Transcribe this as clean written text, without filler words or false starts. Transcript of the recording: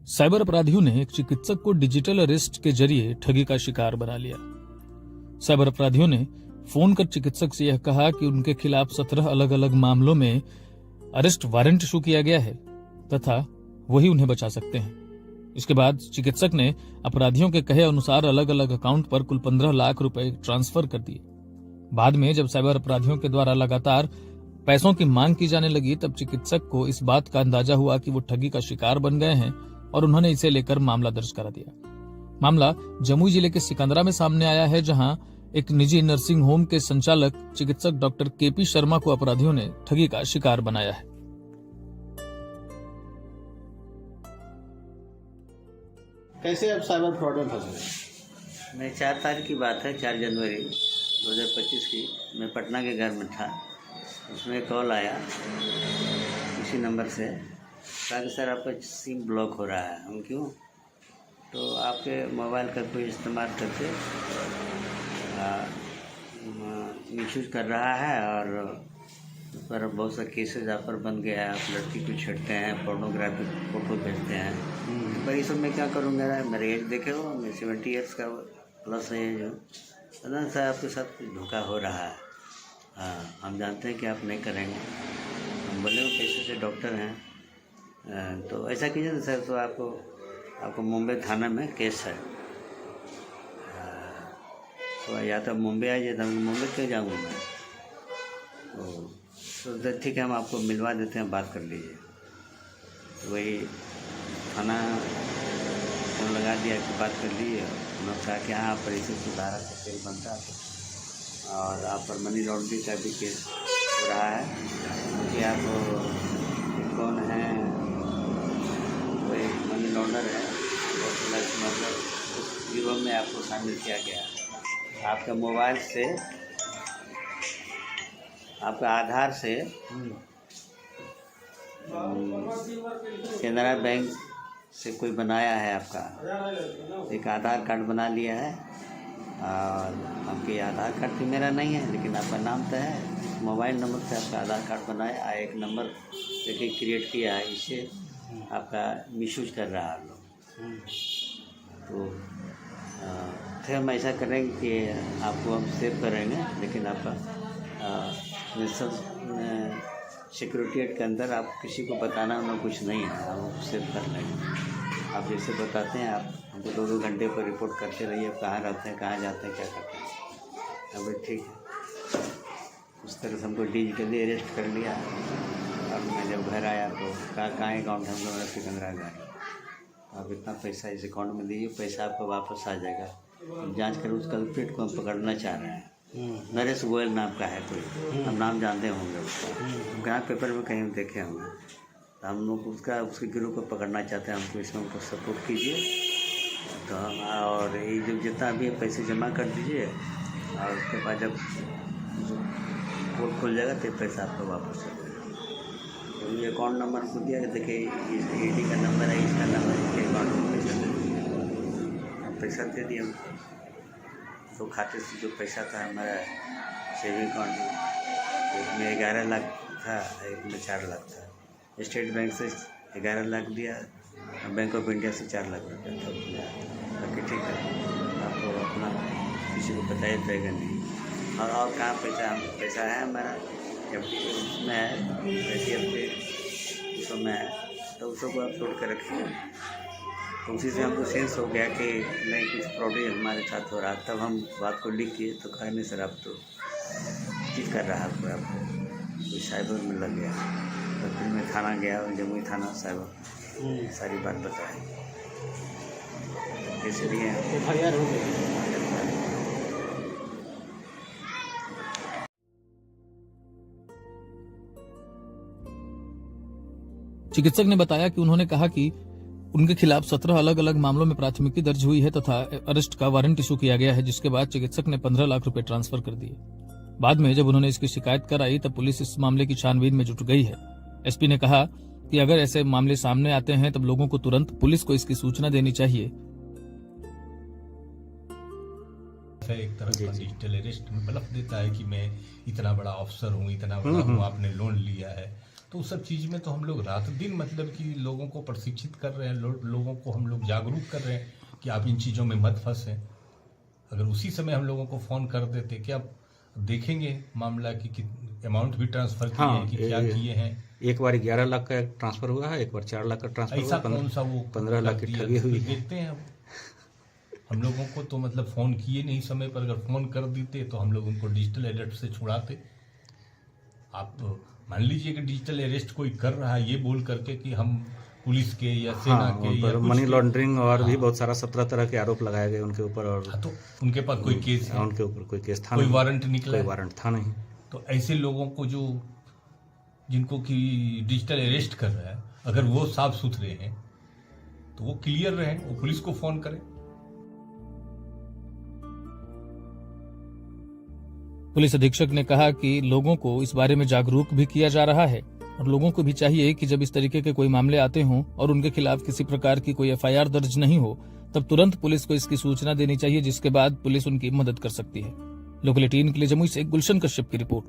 Cyber अपराधियों ने एक चिकित्सक को डिजिटल अरेस्ट के जरिए ठगी का शिकार बना लिया। साइबर अपराधियों ने फोन कर चिकित्सक से यह कहा कि उनके खिलाफ 17 अलग अलग मामलों में अरेस्ट वारंट इशू किया गया है तथा वही उन्हें बचा सकते हैं। इसके बाद चिकित्सक ने अपराधियों के कहे अनुसार अलग अलग अकाउंट पर कुल 15 लाख रुपए ट्रांसफर कर दिए। बाद में जब साइबर अपराधियों के द्वारा लगातार पैसों की मांग की जाने लगी तब चिकित्सक को इस बात का अंदाजा हुआ कि वो ठगी का शिकार बन गए हैं और उन्होंने इसे लेकर मामला दर्ज करा दिया। मामला जमुई जिले के सिकंदरा में सामने आया है, जहां एक निजी नर्सिंग होम के संचालक चिकित्सक डॉक्टर केपी शर्मा को अपराधियों ने ठगी का शिकार बनाया है। कैसे आप साइबर फ्रॉड में फंसे? मैं 4 तारीख की बात है, 4 जनवरी 2025 की। मैं पटना के घर में था। उसमें कॉल आया किसी नंबर से, कहा कि सर आपका सिम ब्लॉक हो रहा है। हम क्यों? तो आपके मोबाइल का कोई इस्तेमाल करके मिसयूज कर रहा है और उस पर बहुत सा केसेज आप पर बन गया है। आप लड़की को छेड़ते हैं, पोर्नोग्राफिक फ़ोटो भेजते हैं। पर ये सब मैं क्या करूँगा? मेरे एज देखे हो, मैं 70 ईयर्स का प्लस है जो। पता नहीं सर आपके साथ कुछ धोखा हो रहा है। हाँ, हम जानते हैं कि आप नहीं करेंगे। हम बोले वो पेशे से डॉक्टर हैं, तो ऐसा कीजिए ना सर, तो आपको मुंबई थाना में केस है। तो या तो मुंबई आ जाए, तो मुंबई क्यों जाऊँगा मैं? तो ठीक है, हम आपको मिलवा देते हैं, बात कर लीजिए। तो वही थाना फोन लगा दिया कि बात कर लीजिए। उन्होंने कहा कि हाँ, आप ऐसे सुधारा का केस बनता है और आप पर मनी लॉन्ड्रिंग का भी केस हो रहा है कि आप कौन हैं, कोई मनी लॉन्डर है और उस गिरोह में आपको शामिल किया गया है। आपके मोबाइल से, आपका आधार से केनरा बैंक से कोई बनाया है, आपका एक आधार कार्ड बना लिया है और आपके आधार कार्ड भी मेरा नहीं है, लेकिन आपका नाम तो है। मोबाइल नंबर से आपका आधार कार्ड बनाया, एक नंबर लेके क्रिएट किया है, इससे आपका मिसयूज कर रहा है लोग। तो फिर हम ऐसा करेंगे कि आपको हम सेव करेंगे, लेकिन आपका सब सिक्योरिटी एक्ट के अंदर आप किसी को बताना ना कुछ नहीं है, हम सेव कर लेंगे। आप जैसे बताते हैं, आप हमको 2-2 घंटे पर रिपोर्ट करते रहिए, कहाँ रहते हैं, कहाँ जाते हैं, क्या करते हैं। अब ठीक है, उस तरह से हमको डिजिटली अरेस्ट कर लिया। अब मैं जब घर आया तो कहाँ अकाउंट हम लोगों ने सिकंदरा गए, आप इतना पैसा इस अकाउंट में दीजिए, पैसा आपको वापस आ जाएगा। हम जाँच कर उस कल्प्रिट को हम पकड़ना चाह रहे हैं। नरेश गोयल नाम का है कोई, हम नाम जानते होंगे उसका, कहाँ पेपर में कहीं देखे होंगे। तो हम लोग उसके गिरोह को पकड़ना चाहते हैं। हमको इसमें हमको सपोर्ट कीजिए। तो हम और ये जो जितना भी पैसे जमा कर दीजिए और उसके बाद जब कोर्ट खुल जाएगा तो पैसा आपको वापस आ जाएगा। तो ये अकाउंट नंबर हमको दिया कि देखिए इस AD का नंबर है, इसका नंबर है, इसके अकाउंट में पैसा दे दीजिए। पैसा दे दिया। तो खाते से जो पैसा था हमारा सेविंग अकाउंट में, एक में 11 लाख था, एक में 4 लाख था। स्टेट बैंक से 11 लाख दिया, बैंक ऑफ इंडिया से 4 लाख रुपया था। बाकी ठीक है, आपको अपना किसी को बताया जाएगा नहीं। और कहाँ पैसा है हमारा, जब उसमें है ATM पे उसमें है, तो उसको आप तोड़ कर रखिए। तो उसी से हमको सेंस हो गया कि नहीं, कुछ प्रॉब्लम हमारे साथ हो रहा। तब हम बात को लिख किए तो कहा नहीं सर, आप तो चीट कर रहा है, आपको कोई साइबर में लग गया। तो फिर मैं थाना गया, जमुई थाना साइबर सारी बात बताई। इसलिए FIR हो गई। चिकित्सक ने बताया कि उन्होंने कहा कि उनके खिलाफ 17 अलग अलग मामलों में प्राथमिकी दर्ज हुई है तथा अरेस्ट का वारंट इशू किया गया है, जिसके बाद चिकित्सक ने 15 लाख रुपए ट्रांसफर कर दिए। बाद में जब उन्होंने इसकी शिकायत कराई तब पुलिस इस मामले की छानबीन में जुट गई है। SP ने कहा कि अगर ऐसे मामले सामने आते हैं तब लोगों को तुरंत पुलिस को इसकी सूचना देनी चाहिए। एक तरह का डिजिटल अरेस्ट में बलफ देता है कि मैं इतना बड़ा अफसर हूँ, इतना बड़ा हूँ, आपने लोन लिया है। तो उस सब चीज़ में तो हम लोग रात दिन मतलब कि लोगों को प्रशिक्षित कर रहे हैं, लोगों को हम लोग जागरूक कर रहे हैं कि आप इन चीज़ों में मत फंसें। अगर उसी समय हम लोगों को फ़ोन कर देते, क्या देखेंगे मामला कि अमाउंट भी ट्रांसफ़र किए हैं कि क्या किए हैं। एक बार 11 लाख का ट्रांसफर हुआ है, एक बार 4 लाख का ट्रांसफर ऐसा हुआ, कौन सा वो 15 लाख की ठगी हुई है। देखते हैं हम लोगों को तो मतलब फ़ोन किए नहीं समय पर, अगर फ़ोन कर देते तो हम लोग उनको डिजिटल अलर्ट से छुड़ाते। आप मान लीजिए कि डिजिटल अरेस्ट कोई कर रहा है ये बोल करके कि हम पुलिस के या सेना के या कुछ मनी के- लॉन्ड्रिंग और भी बहुत सारा 17 तरह के आरोप लगाए गए उनके ऊपर, और हाँ, तो उनके पास कोई केस है, उनके ऊपर कोई केस था कोई नहीं, वारंट निकला कोई है। वारंट था नहीं। तो ऐसे लोगों को जिनको कि डिजिटल अरेस्ट कर रहा है, अगर वो साफ सुथरे हैं तो वो क्लियर रहे, वो पुलिस को फोन करें। पुलिस अधीक्षक ने कहा कि लोगों को इस बारे में जागरूक भी किया जा रहा है और लोगों को भी चाहिए कि जब इस तरीके के कोई मामले आते हों और उनके खिलाफ किसी प्रकार की कोई एफआईआर दर्ज नहीं हो, तब तुरंत पुलिस को इसकी सूचना देनी चाहिए, जिसके बाद पुलिस उनकी मदद कर सकती है। लोकल 18 के लिए जमुई से गुलशन कश्यप की रिपोर्ट।